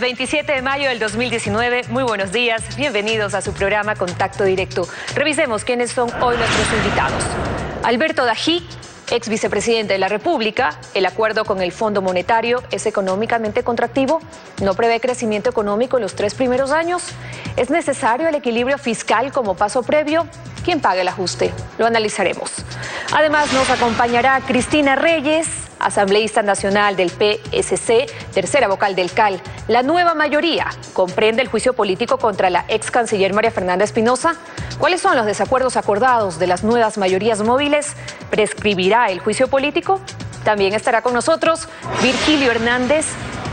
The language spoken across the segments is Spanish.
27 de mayo del 2019. Muy buenos días, bienvenidos a su programa Contacto Directo. Revisemos quiénes son hoy nuestros invitados. Alberto Dají, ex vicepresidente de la República. El acuerdo con el Fondo Monetario es económicamente contractivo, no prevé crecimiento económico en los 3 primeros años. ¿Es necesario el equilibrio fiscal como paso previo? ¿Quién paga el ajuste? Lo analizaremos. Además nos acompañará Cristina Reyes, asambleísta nacional del PSC, tercera vocal del CAL. La nueva mayoría comprende el juicio político contra la ex canciller María Fernanda Espinosa. ¿Cuáles son los desacuerdos acordados de las nuevas mayorías móviles? ¿Prescribirá el juicio político? También estará con nosotros Virgilio Hernández,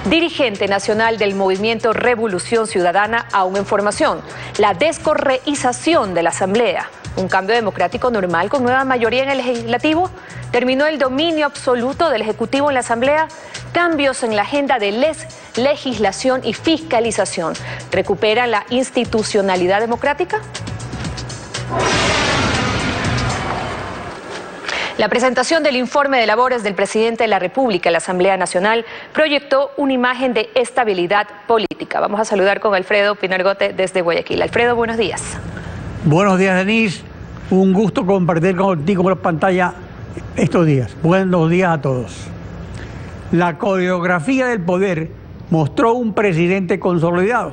dirigente nacional del movimiento Revolución Ciudadana. Aún en formación, la descorreización de la Asamblea. Un cambio democrático normal con nueva mayoría en el Legislativo. Terminó el dominio absoluto del Ejecutivo en la Asamblea. Cambios en la agenda de legislación y fiscalización. ¿Recuperan la institucionalidad democrática? La presentación del informe de labores del presidente de la República en la Asamblea Nacional proyectó una imagen de estabilidad política. Vamos a saludar con Alfredo Pinargote desde Guayaquil. Alfredo, buenos días. Buenos días, Denise. Un gusto compartir contigo por pantalla estos días. Buenos días a todos. La coreografía del poder mostró un presidente consolidado.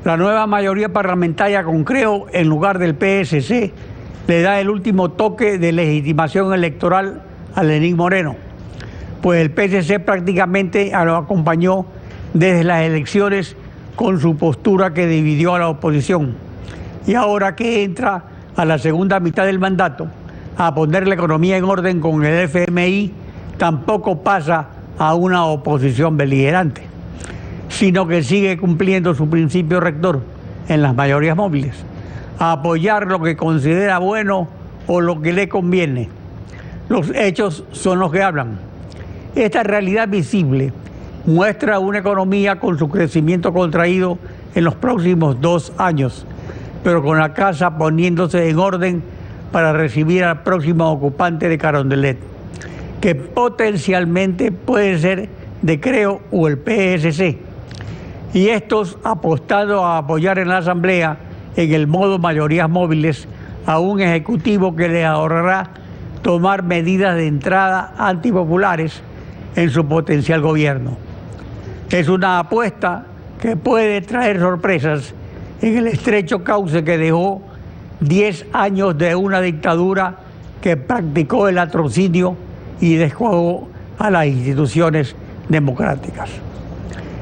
La nueva mayoría parlamentaria con Creo en lugar del PSC le da el último toque de legitimación electoral a Lenín Moreno, pues el PSC prácticamente lo acompañó desde las elecciones con su postura que dividió a la oposición. Y ahora que entra a la segunda mitad del mandato a poner la economía en orden con el FMI, tampoco pasa a una oposición beligerante, sino que sigue cumpliendo su principio rector en las mayorías móviles: a apoyar lo que considera bueno o lo que le conviene. Los hechos son los que hablan. Esta realidad visible muestra una economía con su crecimiento contraído en los próximos 2 años, pero con la casa poniéndose en orden para recibir al próximo ocupante de Carondelet, que potencialmente puede ser de Creo o el PSC, y estos apostando a apoyar en la Asamblea en el modo mayorías móviles a un ejecutivo que les ahorrará tomar medidas de entrada antipopulares en su potencial gobierno. Es una apuesta que puede traer sorpresas en el estrecho cauce que dejó 10 años de una dictadura que practicó el latrocinio y descuajó a las instituciones democráticas.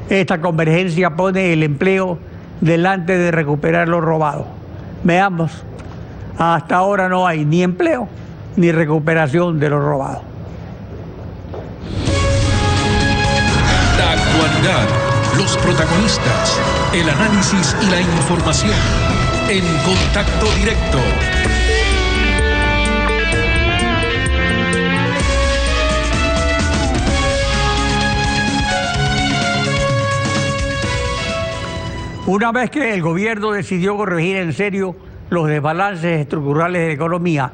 Esta convergencia pone el empleo delante de recuperar lo robado. Veamos, hasta ahora no hay ni empleo ni recuperación de lo robado. La actualidad, los protagonistas, el análisis y la información en Contacto Directo. Una vez que el gobierno decidió corregir en serio los desbalances estructurales de la economía,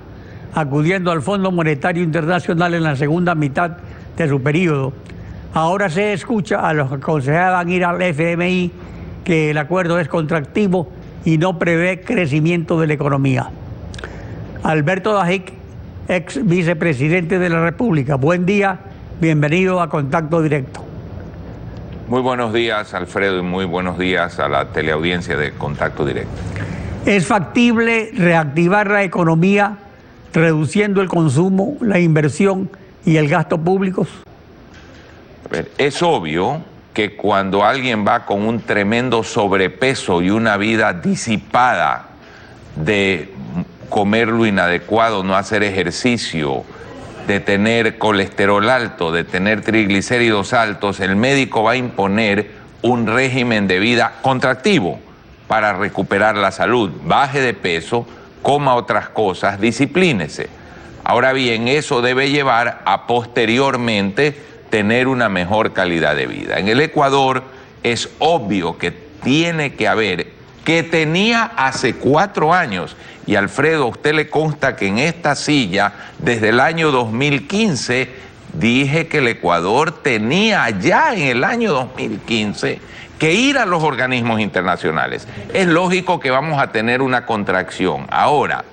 acudiendo al Fondo Monetario Internacional en la segunda mitad de su periodo, ahora se escucha a los que aconsejaban ir al FMI que el acuerdo es contractivo y no prevé crecimiento de la economía. Alberto Dají, ex vicepresidente de la República, buen día, bienvenido a Contacto Directo. Muy buenos días, Alfredo, y muy buenos días a la teleaudiencia de Contacto Directo. ¿Es factible reactivar la economía reduciendo el consumo, la inversión y el gasto públicos? A ver, es obvio que cuando alguien va con un tremendo sobrepeso y una vida disipada de comer lo inadecuado, no hacer ejercicio, de tener colesterol alto, de tener triglicéridos altos, el médico va a imponer un régimen de vida contractivo para recuperar la salud. Baje de peso, coma otras cosas, disciplínese. Ahora bien, eso debe llevar a posteriormente tener una mejor calidad de vida. En el Ecuador es obvio que tiene que haber, que tenía hace 4 años, y Alfredo, a usted le consta que en esta silla, desde el año 2015, Dije que el Ecuador tenía ya en el año 2015 que ir a los organismos internacionales. Es lógico que vamos a tener una contracción. Ahora,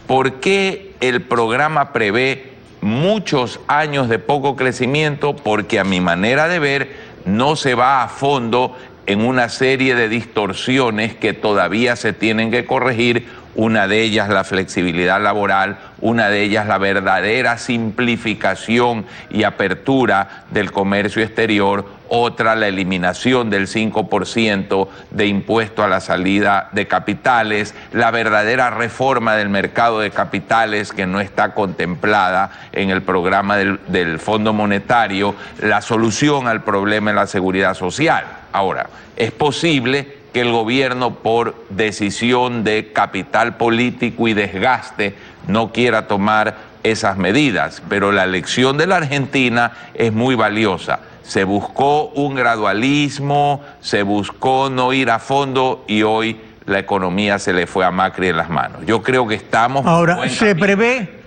¿por qué el programa prevé muchos años de poco crecimiento? Porque a mi manera de ver no se va a fondo en una serie de distorsiones que todavía se tienen que corregir. Una de ellas la flexibilidad laboral, una de ellas la verdadera simplificación y apertura del comercio exterior, otra la eliminación del 5% de impuesto a la salida de capitales, la verdadera reforma del mercado de capitales que no está contemplada en el programa del Fondo Monetario, la solución al problema de la seguridad social. Ahora, es posible que el gobierno, por decisión de capital político y desgaste, no quiera tomar esas medidas, pero la lección de la Argentina es muy valiosa. Se buscó un gradualismo, se buscó no ir a fondo y hoy la economía se le fue a Macri en las manos. Yo creo que estamos... Ahora, se prevé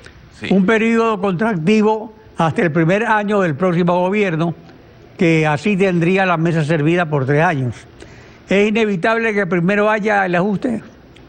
un periodo contractivo hasta el primer año del próximo gobierno, que así tendría la mesa servida por 3 años. ¿Es inevitable que primero haya el ajuste?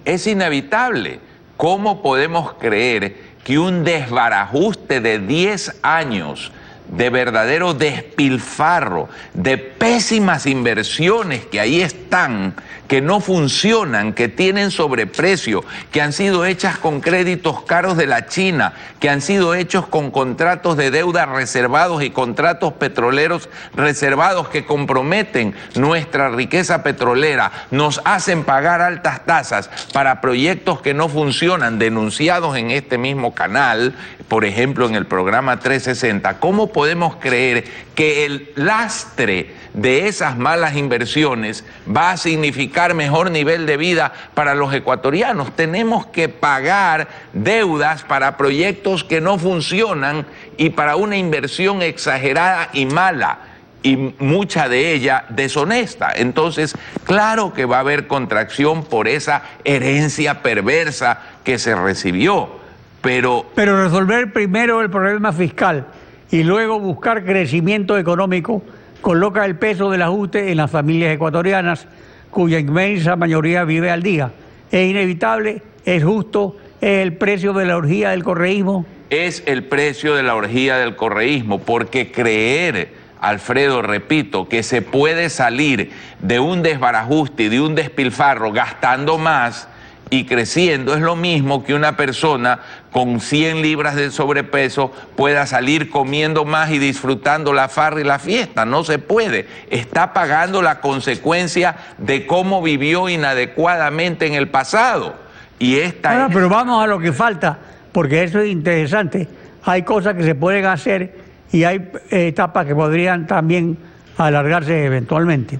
Es inevitable. ¿Cómo podemos creer que un desbarajuste de 10 años de verdadero despilfarro, de pésimas inversiones que ahí están, que no funcionan, que tienen sobreprecio, que han sido hechas con créditos caros de la China, que han sido hechos con contratos de deuda reservados y contratos petroleros reservados que comprometen nuestra riqueza petrolera, nos hacen pagar altas tasas para proyectos que no funcionan, denunciados en este mismo canal, por ejemplo en el programa 360? ¿Cómo podemos creer que el lastre de esas malas inversiones va a significar mejor nivel de vida para los ecuatorianos? Tenemos que pagar deudas para proyectos que no funcionan y para una inversión exagerada y mala, y mucha de ella deshonesta. Entonces, claro que va a haber contracción por esa herencia perversa que se recibió. Pero resolver primero el problema fiscal y luego buscar crecimiento económico coloca el peso del ajuste en las familias ecuatorianas, cuya inmensa mayoría vive al día. ¿Es inevitable? ¿Es justo? ¿Es el precio de la orgía del correísmo? Es el precio de la orgía del correísmo, porque creer, Alfredo, repito, que se puede salir de un desbarajuste y de un despilfarro gastando más y creciendo es lo mismo que una persona con 100 libras de sobrepeso pueda salir comiendo más y disfrutando la farra y la fiesta. No se puede. Está pagando la consecuencia de cómo vivió inadecuadamente en el pasado. Y esta Pero vamos a lo que falta, porque eso es interesante. Hay cosas que se pueden hacer y hay etapas que podrían también alargarse eventualmente.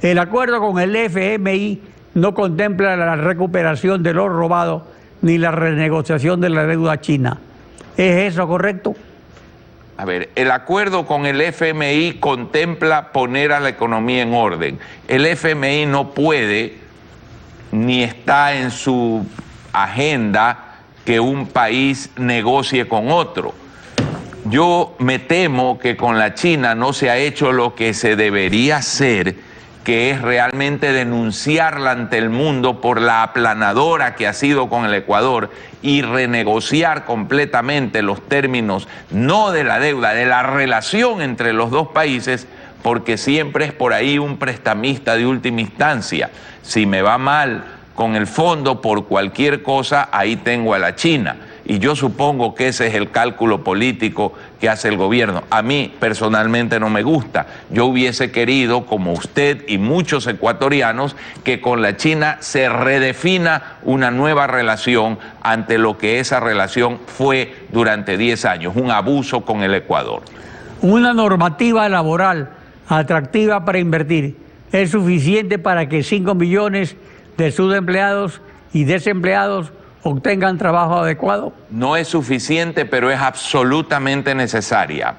El acuerdo con el FMI no contempla la recuperación de lo robado ni la renegociación de la deuda china. ¿Es eso correcto? A ver, el acuerdo con el FMI contempla poner a la economía en orden. El FMI no puede, ni está en su agenda, que un país negocie con otro. Yo me temo que con la China no se ha hecho lo que se debería hacer, que es realmente denunciarla ante el mundo por la aplanadora que ha sido con el Ecuador y renegociar completamente los términos, no de la deuda, de la relación entre los dos países, porque siempre es por ahí un prestamista de última instancia. Si me va mal con el fondo por cualquier cosa, ahí tengo a la China. Y yo supongo que ese es el cálculo político que hace el gobierno. A mí personalmente no me gusta. Yo hubiese querido, como usted y muchos ecuatorianos, que con la China se redefina una nueva relación ante lo que esa relación fue durante 10 años, un abuso con el Ecuador. Una normativa laboral atractiva para invertir es suficiente para que 5 millones de subempleados y desempleados obtengan trabajo adecuado. No es suficiente, pero es absolutamente necesaria,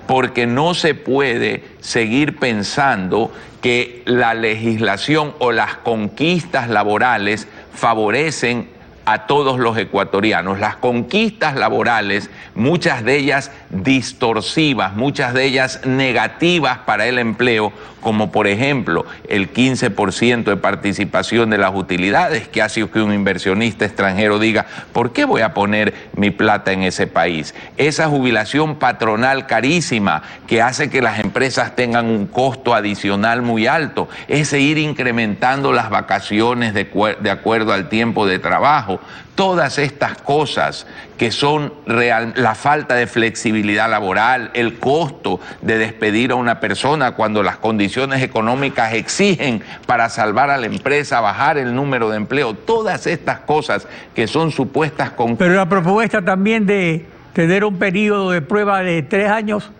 porque no se puede seguir pensando que la legislación o las conquistas laborales favorecen a todos los ecuatorianos. Las conquistas laborales, muchas de ellas distorsivas, muchas de ellas negativas para el empleo, como por ejemplo el 15% de participación de las utilidades, que hace que un inversionista extranjero diga, ¿por qué voy a poner mi plata en ese país? Esa jubilación patronal carísima que hace que las empresas tengan un costo adicional muy alto, ese ir incrementando las vacaciones de acuerdo al tiempo de trabajo. Todas estas cosas que son la falta de flexibilidad laboral, el costo de despedir a una persona cuando las condiciones económicas exigen para salvar a la empresa, bajar el número de empleo, todas estas cosas que son supuestas con... Pero la propuesta también de tener un periodo de prueba de 3 años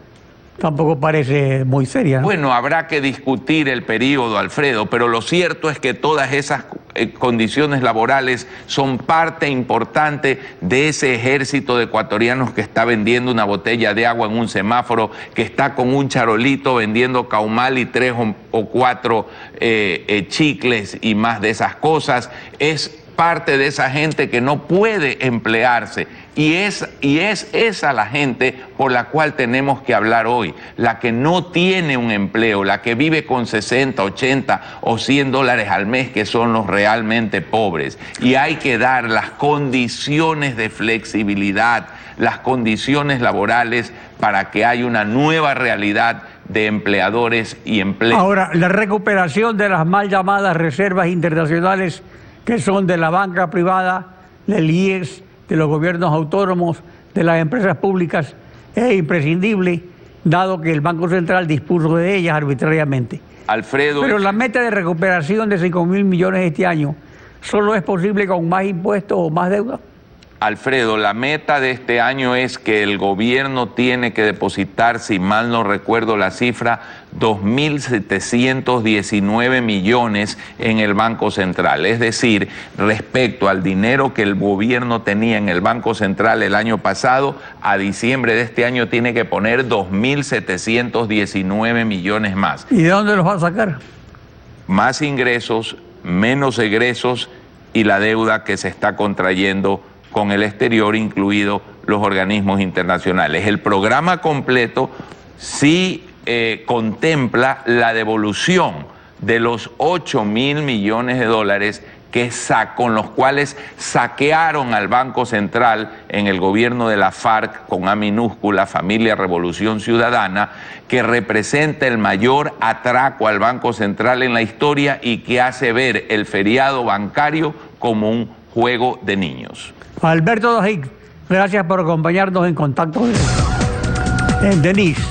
tampoco parece muy seria, ¿no? Bueno, habrá que discutir el periodo, Alfredo, pero lo cierto es que todas esas condiciones laborales son parte importante de ese ejército de ecuatorianos que está vendiendo una botella de agua en un semáforo, que está con un charolito vendiendo caumal y 3 o 4 chicles y más de esas cosas. Es parte de esa gente que no puede emplearse. Y es esa la gente por la cual tenemos que hablar hoy, la que no tiene un empleo, la que vive con 60, 80 o 100 dólares al mes, que son los realmente pobres. Y hay que dar las condiciones de flexibilidad, las condiciones laborales para que haya una nueva realidad de empleadores y empleos. Ahora, la recuperación de las mal llamadas reservas internacionales que son de la banca privada, del IES, de los gobiernos autónomos, de las empresas públicas, es imprescindible, dado que el Banco Central dispuso de ellas arbitrariamente. Alfredo... Pero la meta de recuperación de 5.000 millones este año, ¿solo es posible con más impuestos o más deuda? Alfredo, la meta de este año es que el gobierno tiene que depositar, si mal no recuerdo la cifra, 2.719 millones en el Banco Central. Es decir, respecto al dinero que el gobierno tenía en el Banco Central el año pasado, a diciembre de este año tiene que poner 2.719 millones más. ¿Y de dónde los va a sacar? Más ingresos, menos egresos y la deuda que se está contrayendo con el exterior, incluidos los organismos internacionales. El programa completo sí contempla la devolución de los 8.000 millones de dólares con los cuales saquearon al Banco Central en el gobierno de la FARC, con A minúscula, Familia Revolución Ciudadana, que representa el mayor atraco al Banco Central en la historia y que hace ver el feriado bancario como un juego de niños. Alberto Dají, gracias por acompañarnos en Contacto Directo. En Denise.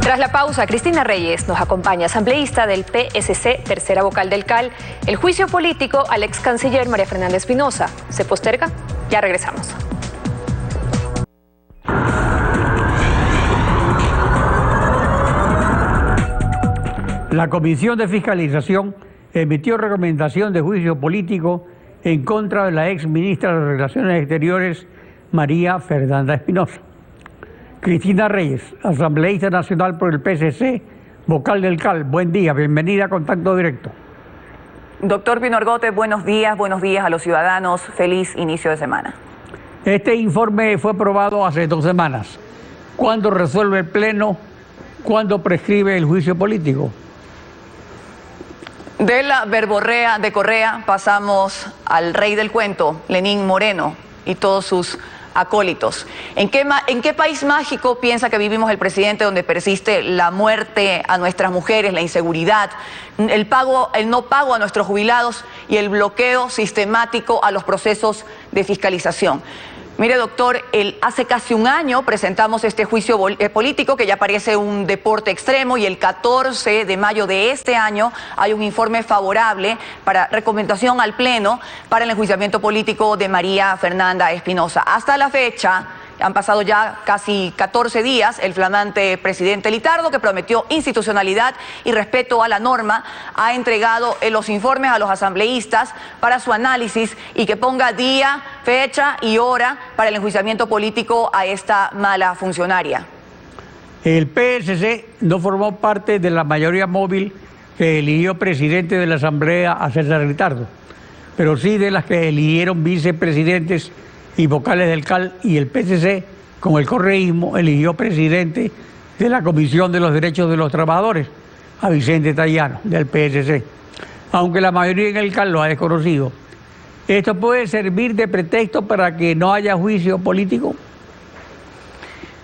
Tras la pausa, Cristina Reyes nos acompaña, asambleísta del PSC, tercera vocal del CAL. El juicio político al ex canciller María Fernanda Espinosa. ¿Se posterga? Ya regresamos. La Comisión de Fiscalización emitió recomendación de juicio político en contra de la ex ministra de Relaciones Exteriores, María Fernanda Espinosa. Cristina Reyes, asambleísta nacional por el PSC, vocal del CAL. Buen día, bienvenida a Contacto Directo. Doctor Pino Argote, buenos días a los ciudadanos. Feliz inicio de semana. Este informe fue aprobado hace 2 semanas. ¿Cuándo resuelve el Pleno? ¿Cuándo prescribe el juicio político? De la verborrea de Correa pasamos al rey del cuento, Lenín Moreno, y todos sus acólitos. ¿En qué país mágico piensa que vivimos el presidente, donde persiste la muerte a nuestras mujeres, la inseguridad, el no pago a nuestros jubilados y el bloqueo sistemático a los procesos de fiscalización? Mire, doctor, hace casi un año presentamos este juicio político que ya parece un deporte extremo, y el 14 de mayo de este año hay un informe favorable para recomendación al Pleno para el enjuiciamiento político de María Fernanda Espinosa. Hasta la fecha han pasado ya casi 14 días. El flamante presidente Litardo, que prometió institucionalidad y respeto a la norma, ha entregado los informes a los asambleístas para su análisis y que ponga día, fecha y hora para el enjuiciamiento político a esta mala funcionaria. El PSC no formó parte de la mayoría móvil que eligió presidente de la Asamblea a César Litardo. pero sí de las que eligieron vicepresidentes y vocales del CAL, y el PSC, con el correísmo, eligió presidente de la Comisión de los Derechos de los Trabajadores, a Vicente Tayano, del PSC, aunque la mayoría en el CAL lo ha desconocido. ¿Esto puede servir de pretexto para que no haya juicio político?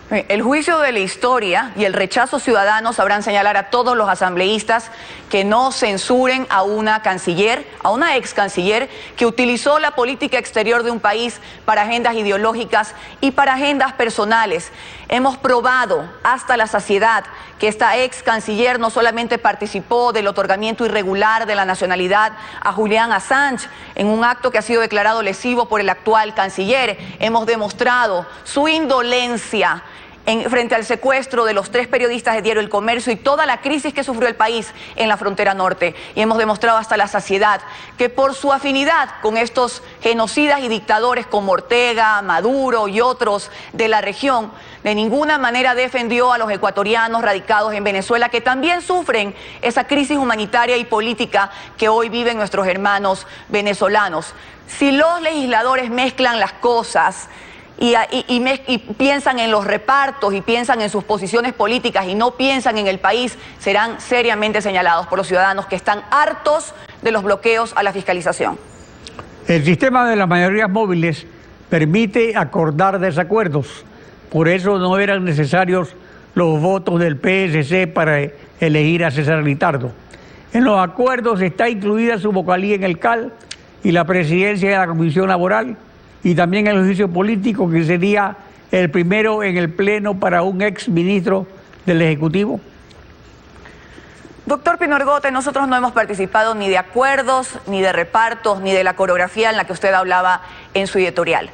El juicio de la historia y el rechazo ciudadano sabrán señalar a todos los asambleístas que no censuren a una canciller, a una ex canciller que utilizó la política exterior de un país para agendas ideológicas y para agendas personales. Hemos probado hasta la saciedad que esta ex canciller no solamente participó del otorgamiento irregular de la nacionalidad a Julian Assange en un acto que ha sido declarado lesivo por el actual canciller. Hemos demostrado su indolencia frente al secuestro de los 3 periodistas de Diario El Comercio y toda la crisis que sufrió el país en la frontera norte. Y hemos demostrado hasta la saciedad que por su afinidad con estos genocidas y dictadores como Ortega, Maduro y otros de la región, de ninguna manera defendió a los ecuatorianos radicados en Venezuela, que también sufren esa crisis humanitaria y política que hoy viven nuestros hermanos venezolanos. Si los legisladores mezclan las cosas y piensan en los repartos y piensan en sus posiciones políticas y no piensan en el país, serán seriamente señalados por los ciudadanos que están hartos de los bloqueos a la fiscalización. El sistema de las mayorías móviles permite acordar desacuerdos. Por eso no eran necesarios los votos del PSC para elegir a César Lizardo. En los acuerdos está incluida su vocalía en el CAL y la presidencia de la Comisión Laboral, y también el juicio político, que sería el primero en el Pleno para un ex ministro del Ejecutivo. Doctor Pino Argote, nosotros no hemos participado ni de acuerdos, ni de repartos, ni de la coreografía en la que usted hablaba en su editorial.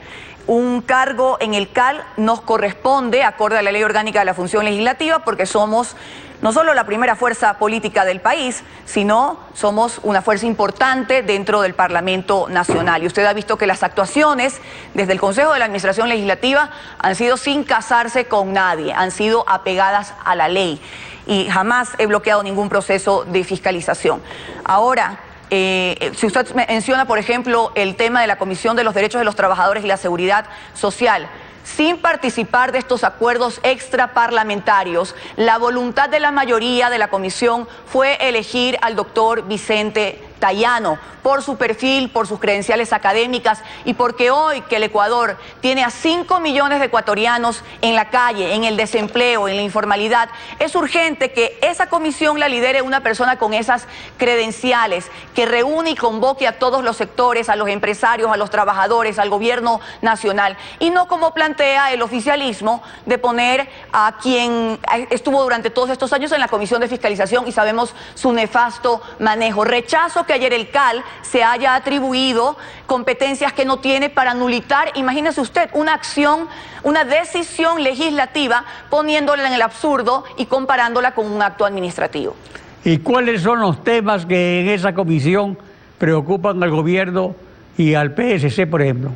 Un cargo en el CAL nos corresponde, acorde a la Ley Orgánica de la Función Legislativa, porque somos no solo la primera fuerza política del país, sino somos una fuerza importante dentro del Parlamento Nacional. Y usted ha visto que las actuaciones desde el Consejo de la Administración Legislativa han sido sin casarse con nadie, han sido apegadas a la ley. Y jamás he bloqueado ningún proceso de fiscalización. Ahora, si usted menciona, por ejemplo, el tema de la Comisión de los Derechos de los Trabajadores y la Seguridad Social, sin participar de estos acuerdos extraparlamentarios, la voluntad de la mayoría de la comisión fue elegir al doctor Vicente Tayano, por su perfil, por sus credenciales académicas y porque hoy que el Ecuador tiene a 5 millones de ecuatorianos en la calle, en el desempleo, en la informalidad, es urgente que esa comisión la lidere una persona con esas credenciales, que reúne y convoque a todos los sectores, a los empresarios, a los trabajadores, al gobierno nacional, y no como plantea el oficialismo de poner a quien estuvo durante todos estos años en la Comisión de Fiscalización y sabemos su nefasto manejo. Rechazo que ayer el CAL se haya atribuido competencias que no tiene para nulitar, imagínese usted, una acción, una decisión legislativa, poniéndola en el absurdo y comparándola con un acto administrativo. ¿Y cuáles son los temas que en esa comisión preocupan al gobierno y al PSC, por ejemplo?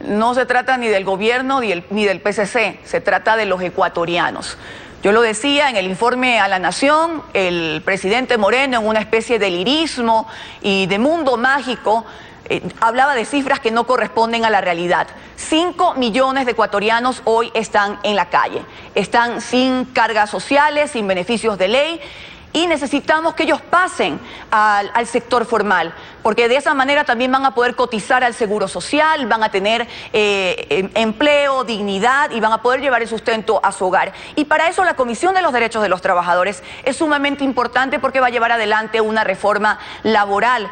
No se trata ni del gobierno ni del PSC, se trata de los ecuatorianos. Yo lo decía en el informe a la Nación, el presidente Moreno, en una especie de lirismo y de mundo mágico, hablaba de cifras que no corresponden a la realidad. 5 millones de ecuatorianos hoy están en la calle, están sin cargas sociales, sin beneficios de ley, y necesitamos que ellos pasen al sector formal, porque de esa manera también van a poder cotizar al seguro social, van a tener empleo, dignidad y van a poder llevar el sustento a su hogar. Y para eso la Comisión de los Derechos de los Trabajadores es sumamente importante porque va a llevar adelante una reforma laboral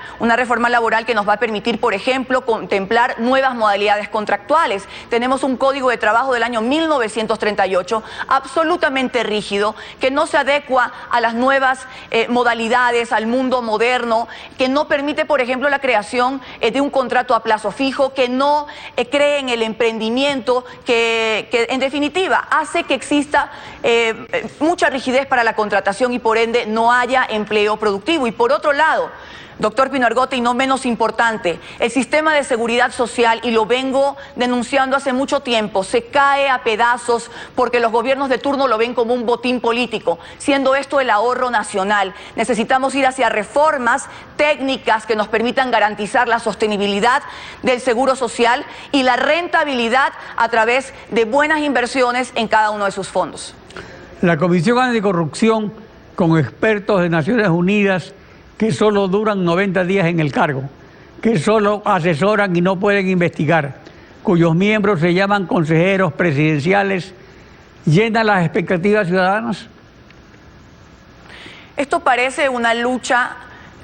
que nos va a permitir, por ejemplo, contemplar nuevas modalidades contractuales. Tenemos un Código de Trabajo del año 1938 absolutamente rígido, que no se adecua a las nuevas modalidades, al mundo moderno, que no permite, por ejemplo, la creación de un contrato a plazo fijo, que no cree en el emprendimiento, que en definitiva hace que exista mucha rigidez para la contratación y por ende no haya empleo productivo. Y por otro lado, Doctor Pino Argote, y no menos importante, el sistema de seguridad social, y lo vengo denunciando hace mucho tiempo, se cae a pedazos porque los gobiernos de turno lo ven como un botín político, siendo esto el ahorro nacional. Necesitamos ir hacia reformas técnicas que nos permitan garantizar la sostenibilidad del seguro social y la rentabilidad a través de buenas inversiones en cada uno de sus fondos. La Comisión Anticorrupción, con expertos de Naciones Unidas que solo duran 90 días en el cargo, que solo asesoran y no pueden investigar, cuyos miembros se llaman consejeros presidenciales, ¿llenan las expectativas ciudadanas? Esto parece una lucha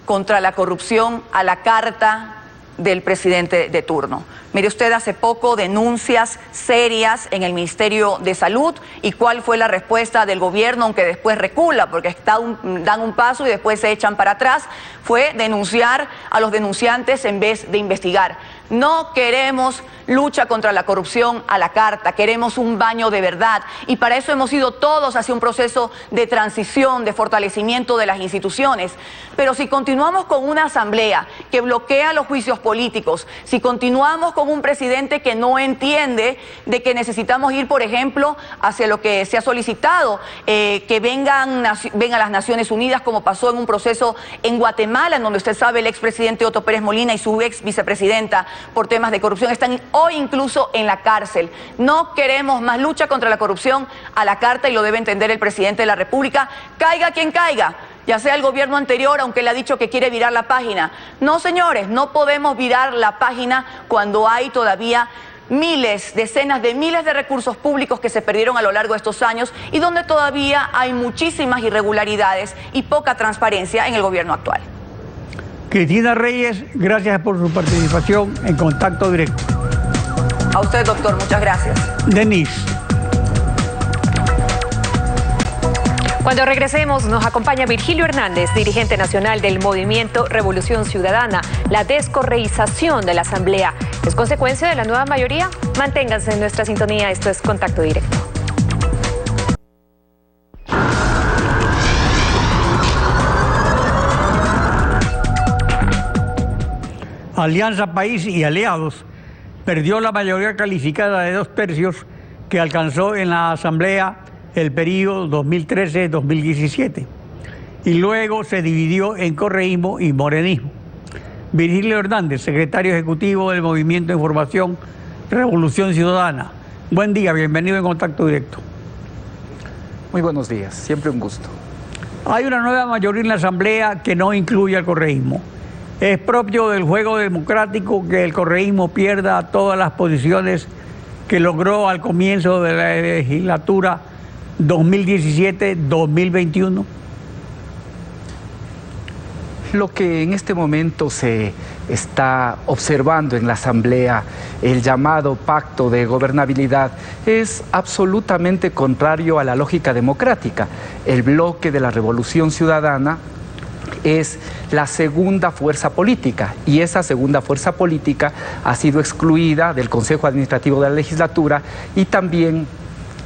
contra la corrupción a la carta del presidente de turno. Mire usted, hace poco denuncias serias en el Ministerio de Salud, y cuál fue la respuesta del gobierno, aunque después recula porque dan un paso y después se echan para atrás, fue denunciar a los denunciantes en vez de investigar. No queremos lucha contra la corrupción a la carta, queremos un baño de verdad, y para eso hemos ido todos hacia un proceso de transición, de fortalecimiento de las instituciones. Pero si continuamos con una asamblea que bloquea los juicios políticos, si continuamos con un presidente que no entiende de que necesitamos ir, por ejemplo, hacia lo que se ha solicitado, que vengan las Naciones Unidas, como pasó en un proceso en Guatemala, en donde usted sabe el expresidente Otto Pérez Molina y su ex vicepresidenta por temas de corrupción están hoy incluso en la cárcel. No queremos más lucha contra la corrupción a la carta, y lo debe entender el presidente de la República, caiga quien caiga, ya sea el gobierno anterior, aunque él ha dicho que quiere virar la página. No, señores, no podemos virar la página cuando hay todavía miles, decenas de miles de recursos públicos que se perdieron a lo largo de estos años, y donde todavía hay muchísimas irregularidades y poca transparencia en el gobierno actual. Cristina Reyes, gracias por su participación en Contacto Directo. A usted, doctor, muchas gracias. Denise. Cuando regresemos, nos acompaña Virgilio Hernández, dirigente nacional del Movimiento Revolución Ciudadana. La descorreización de la Asamblea es consecuencia de la nueva mayoría. Manténganse en nuestra sintonía. Esto es Contacto Directo. Alianza País y aliados perdió la mayoría calificada de 2/3 que alcanzó en la Asamblea el periodo 2013-2017, y luego se dividió en correísmo y morenismo. Virgilio Hernández, secretario ejecutivo del Movimiento de Información Revolución Ciudadana. Buen día, bienvenido en Contacto Directo. Muy buenos días, siempre un gusto. Hay una nueva mayoría en la Asamblea que no incluye al correísmo. Es propio del juego democrático que el correísmo pierda todas las posiciones que logró al comienzo de la legislatura 2017-2021. Lo que en este momento se está observando en la Asamblea, el llamado pacto de gobernabilidad, es absolutamente contrario a la lógica democrática. El bloque de la Revolución Ciudadana es la segunda fuerza política, y esa segunda fuerza política ha sido excluida del Consejo Administrativo de la legislatura, y también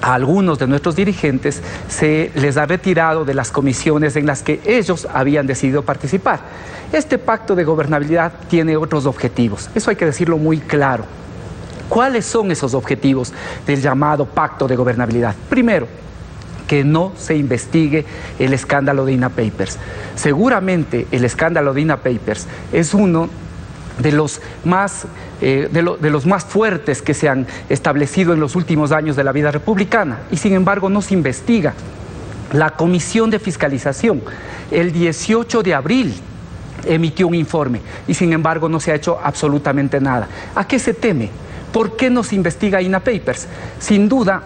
a algunos de nuestros dirigentes se les ha retirado de las comisiones en las que ellos habían decidido participar. Este pacto de gobernabilidad tiene otros objetivos, eso hay que decirlo muy claro. ¿Cuáles son esos objetivos del llamado pacto de gobernabilidad? Primero, que no se investigue el escándalo de INA Papers. Seguramente el escándalo de INA Papers es uno de los más fuertes que se han establecido en los últimos años de la vida republicana, y sin embargo no se investiga. La Comisión de Fiscalización el 18 de abril emitió un informe, y sin embargo no se ha hecho absolutamente nada. ¿A qué se teme? ¿Por qué no se investiga INA Papers? Sin duda,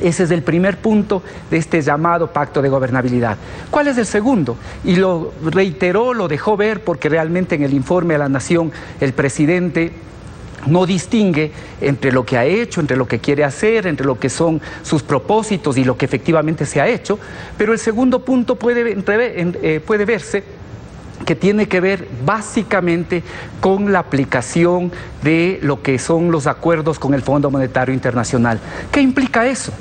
ese es el primer punto de este llamado pacto de gobernabilidad. ¿Cuál es el segundo? Y lo reiteró, lo dejó ver, porque realmente en el informe a la Nación el presidente no distingue entre lo que ha hecho, entre lo que quiere hacer, entre lo que son sus propósitos y lo que efectivamente se ha hecho. Pero el segundo punto puede verse que tiene que ver básicamente con la aplicación de lo que son los acuerdos con el Fondo Monetario Internacional. ¿Qué implica eso?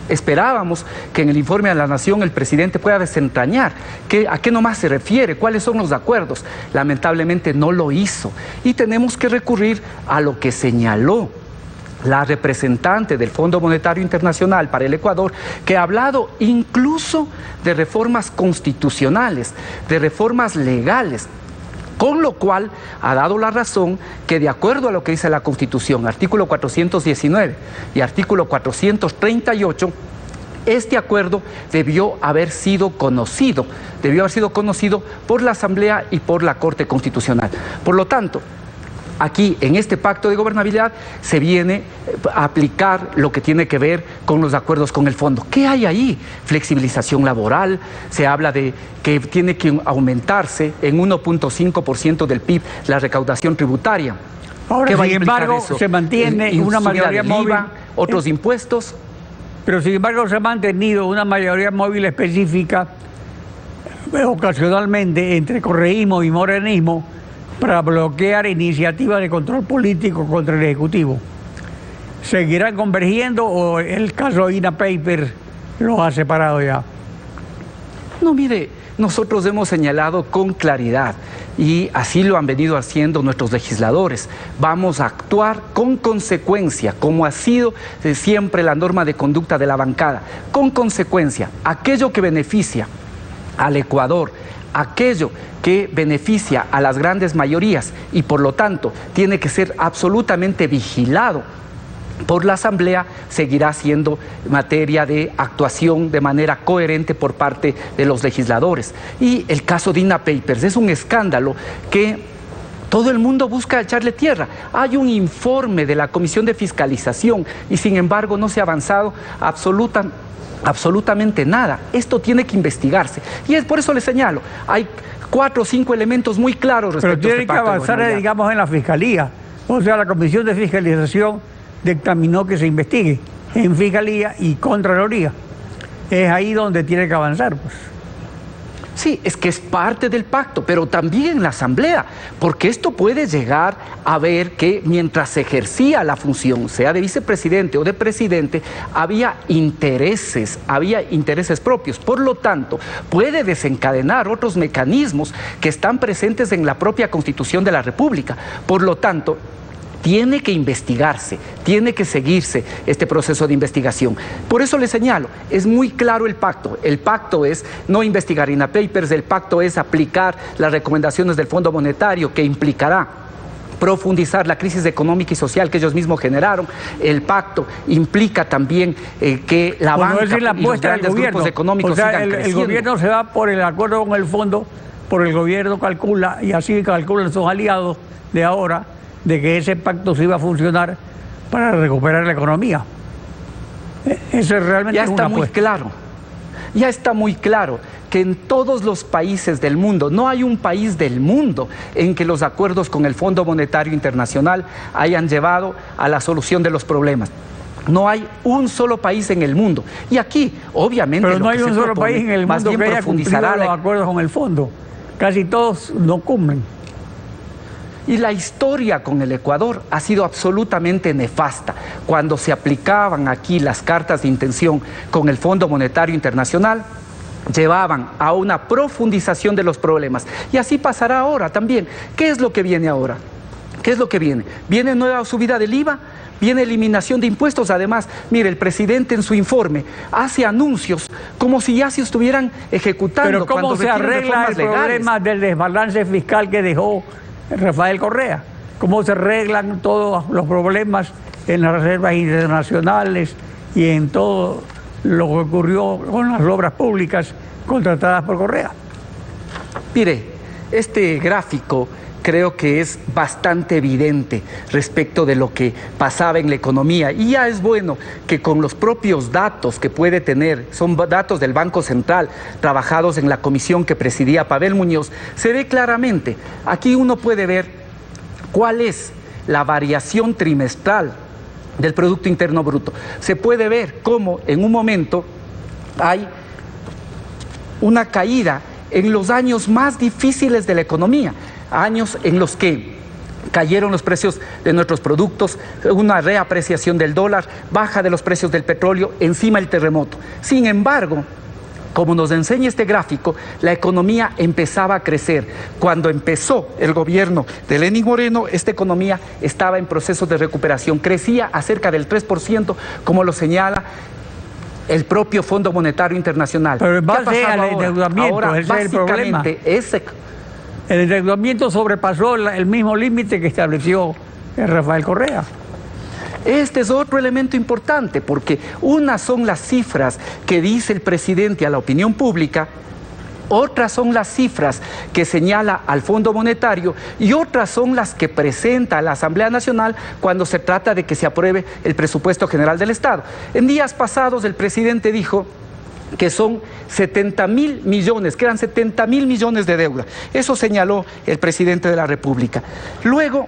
Esperábamos que en el informe a la Nación el presidente pueda desentrañar a qué nomás se refiere, cuáles son los acuerdos. Lamentablemente no lo hizo y tenemos que recurrir a lo que señaló la representante del Fondo Monetario Internacional para el Ecuador, que ha hablado incluso de reformas constitucionales, de reformas legales, con lo cual ha dado la razón que de acuerdo a lo que dice la Constitución, artículo 419 y artículo 438, este acuerdo debió haber sido conocido por la Asamblea y por la Corte Constitucional. Por lo tanto, aquí, en este pacto de gobernabilidad, se viene a aplicar lo que tiene que ver con los acuerdos con el fondo. ¿Qué hay ahí? Flexibilización laboral, se habla de que tiene que aumentarse en 1.5% del PIB la recaudación tributaria. Ahora, sin embargo, se mantiene una mayoría móvil, otros impuestos. Pero sin embargo se ha mantenido una mayoría móvil específica, ocasionalmente, entre correísmo y morenismo, para bloquear iniciativas de control político contra el Ejecutivo. ¿Seguirán convergiendo o el caso INA Paper los ha separado ya? No, mire, nosotros hemos señalado con claridad y así lo han venido haciendo nuestros legisladores. Vamos a actuar con consecuencia, como ha sido siempre la norma de conducta de la bancada. Con consecuencia, aquello que beneficia al Ecuador, aquello que beneficia a las grandes mayorías y por lo tanto tiene que ser absolutamente vigilado por la Asamblea, seguirá siendo materia de actuación de manera coherente por parte de los legisladores. Y el caso de INA Papers es un escándalo que todo el mundo busca echarle tierra. Hay un informe de la Comisión de Fiscalización y sin embargo no se ha avanzado absolutamente nada. Esto tiene que investigarse y es por eso le señalo, hay 4 o 5 elementos muy claros respecto a este pacto. Pero tiene que avanzar, digamos, en la Fiscalía. O sea, la Comisión de Fiscalización dictaminó que se investigue en Fiscalía y Contraloría. Es ahí donde tiene que avanzar, pues. Sí, es que es parte del pacto, pero también en la Asamblea, porque esto puede llegar a ver que mientras se ejercía la función, sea de vicepresidente o de presidente, había intereses propios. Por lo tanto, puede desencadenar otros mecanismos que están presentes en la propia Constitución de la República. Por lo tanto, tiene que investigarse, tiene que seguirse este proceso de investigación. Por eso le señalo, es muy claro el pacto. El pacto es no investigar INA Papers, el pacto es aplicar las recomendaciones del Fondo Monetario, que implicará profundizar la crisis económica y social que ellos mismos generaron. El pacto implica también que la banca y los grandes grupos económicos sigan creciendo. El gobierno se va por el acuerdo con el fondo, por el gobierno calcula, y así calculan sus aliados de ahora, de que ese pacto sí iba a funcionar para recuperar la economía. Eso es realmente ya está muy claro. Ya está muy claro que en todos los países del mundo, no hay un país del mundo en que los acuerdos con el Fondo Monetario Internacional hayan llevado a la solución de los problemas. No hay un solo país en el mundo. Y aquí, obviamente, pero no hay un solo país en el mundo que haya cumplido los acuerdos con el fondo. Casi todos no cumplen. Y la historia con el Ecuador ha sido absolutamente nefasta. Cuando se aplicaban aquí las cartas de intención con el Fondo Monetario Internacional, llevaban a una profundización de los problemas. Y así pasará ahora también. ¿Qué es lo que viene ahora? ¿Qué es lo que viene? ¿Viene nueva subida del IVA? ¿Viene eliminación de impuestos? Además, mire, el presidente en su informe hace anuncios como si ya se estuvieran ejecutando. Pero ¿cómo se arregla el problema del desbalance fiscal que dejó Rafael Correa? ¿Cómo se arreglan todos los problemas en las reservas internacionales y en todo lo que ocurrió con las obras públicas contratadas por Correa? Mire, este gráfico creo que es bastante evidente respecto de lo que pasaba en la economía y ya es bueno que con los propios datos que puede tener, son datos del Banco Central trabajados en la comisión que presidía Pavel Muñoz, se ve claramente. Aquí uno puede ver cuál es la variación trimestral del Producto Interno Bruto. Se puede ver cómo en un momento hay una caída en los años más difíciles de la economía, años en los que cayeron los precios de nuestros productos, una reapreciación del dólar, baja de los precios del petróleo, encima el terremoto. Sin embargo, como nos enseña este gráfico, la economía empezaba a crecer. Cuando empezó el gobierno de Lenín Moreno, esta economía estaba en proceso de recuperación. Crecía a cerca del 3%, como lo señala el propio Fondo Monetario Internacional. Pero en base al endeudamiento, ahora ese es el problema. El endeudamiento sobrepasó el mismo límite que estableció Rafael Correa. Este es otro elemento importante, porque unas son las cifras que dice el presidente a la opinión pública, otras son las cifras que señala al Fondo Monetario y otras son las que presenta a la Asamblea Nacional cuando se trata de que se apruebe el presupuesto general del Estado. En días pasados el presidente dijo que son 70.000 millones, que eran 70.000 millones de deuda. Eso señaló el presidente de la República. Luego,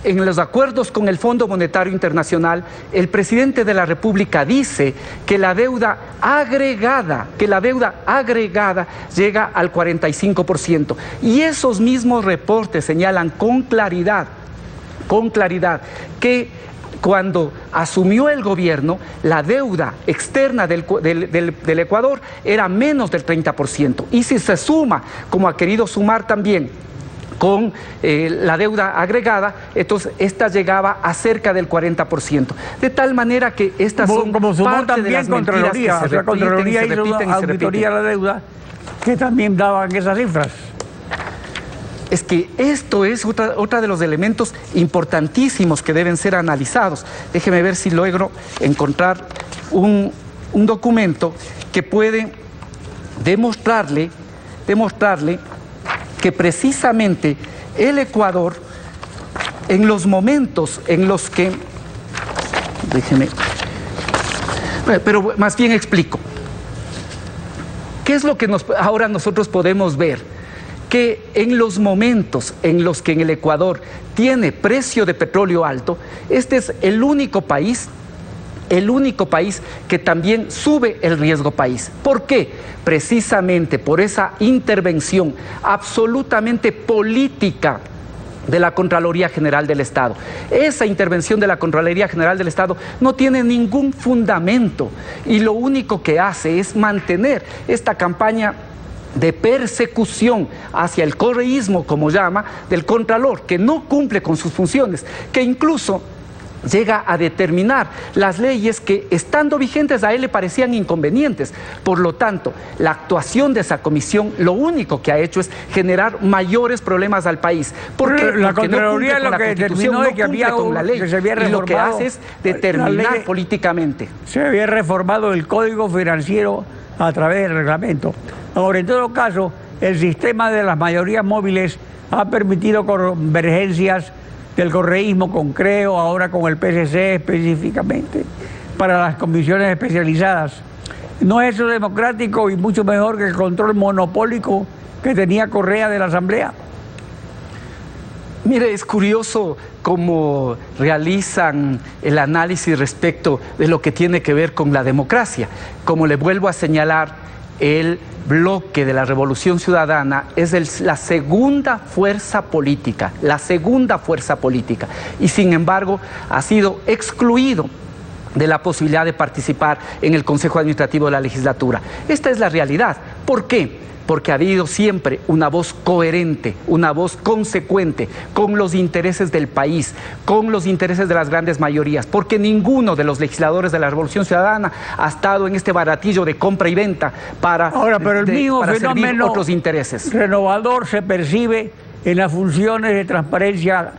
en los acuerdos con el Fondo Monetario Internacional, el presidente de la República dice que la deuda agregada llega al 45%. Y esos mismos reportes señalan con claridad, que cuando asumió el gobierno, la deuda externa del Ecuador era menos del 30%. Y si se suma, como ha querido sumar también, con la deuda agregada, entonces esta llegaba a cerca del 40%. De tal manera que estas son parte de las mentiras que se repiten, Contraloría hizo auditoría a la deuda, que también daban esas cifras. Es que esto es otra de los elementos importantísimos que deben ser analizados. Déjeme ver si logro encontrar un documento que puede demostrarle que precisamente el Ecuador, en los momentos en los que, pero más bien explico, ¿qué es lo que ahora nosotros podemos ver? Que en los momentos en los que en el Ecuador tiene precio de petróleo alto, este es el único país que también sube el riesgo país. ¿Por qué? Precisamente por esa intervención absolutamente política de la Contraloría General del Estado. Esa intervención de la Contraloría General del Estado no tiene ningún fundamento y lo único que hace es mantener esta campaña de persecución hacia el correísmo, como llama, del Contralor, que no cumple con sus funciones, que incluso llega a determinar las leyes que, estando vigentes, a él le parecían inconvenientes. Por lo tanto, la actuación de esa comisión lo único que ha hecho es generar mayores problemas al país. Porque la Contraloría lo que determinó es que había con la ley, que se había y lo que reformado hace es determinar políticamente. Se había reformado el Código Financiero a través del reglamento. Ahora, en todo caso, el sistema de las mayorías móviles ha permitido convergencias del correísmo con Creo, ahora con el PSC específicamente, para las comisiones especializadas. No es eso democrático y mucho mejor que el control monopólico que tenía Correa de la Asamblea. Mire, es curioso cómo realizan el análisis respecto de lo que tiene que ver con la democracia. Como le vuelvo a señalar, el bloque de la Revolución Ciudadana es la segunda fuerza política, y sin embargo ha sido excluido de la posibilidad de participar en el Consejo Administrativo de la Legislatura. Esta es la realidad. ¿Por qué? Porque ha habido siempre una voz coherente, una voz consecuente con los intereses del país, con los intereses de las grandes mayorías, porque ninguno de los legisladores de la Revolución Ciudadana ha estado en este baratillo de compra y venta para servir otros intereses. Renovador se percibe en las funciones de transparencia,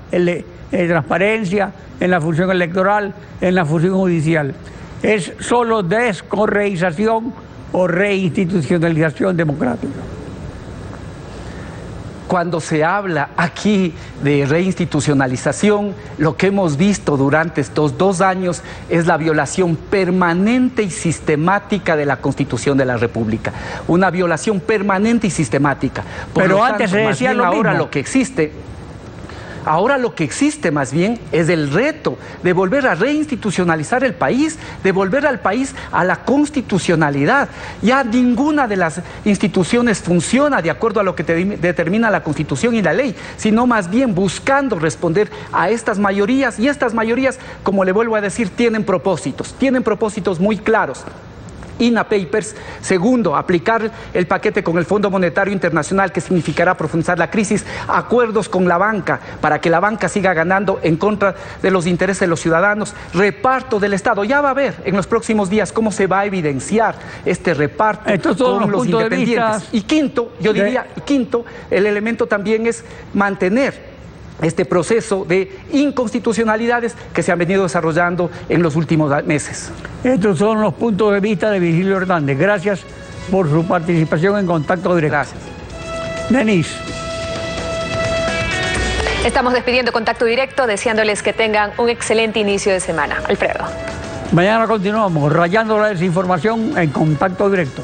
en la función electoral, en la función judicial. Es solo descorreización o reinstitucionalización democrática. Cuando se habla aquí de reinstitucionalización, lo que hemos visto durante estos 2 años es la violación permanente y sistemática de la Constitución de la República. Una violación permanente y sistemática. Pero antes se decía lo mismo. Ahora lo que existe... Ahora lo que existe más bien es el reto de volver a reinstitucionalizar el país, de volver al país a la constitucionalidad. Ya ninguna de las instituciones funciona de acuerdo a lo que determina la Constitución y la ley, sino más bien buscando responder a estas mayorías, y estas mayorías, como le vuelvo a decir, tienen propósitos muy claros. INA Papers. Segundo, aplicar el paquete con el Fondo Monetario Internacional, que significará profundizar la crisis. Acuerdos con la banca para que la banca siga ganando en contra de los intereses de los ciudadanos. Reparto del Estado. Ya va a ver en los próximos días cómo se va a evidenciar este reparto con los independientes. Y quinto, el elemento también es mantener este proceso de inconstitucionalidades que se han venido desarrollando en los últimos meses. Estos son los puntos de vista de Virgilio Hernández. Gracias por su participación en Contacto Directo. Gracias. Denise. Estamos despidiendo Contacto Directo, deseándoles que tengan un excelente inicio de semana. Alfredo. Mañana continuamos rayando la desinformación en Contacto Directo.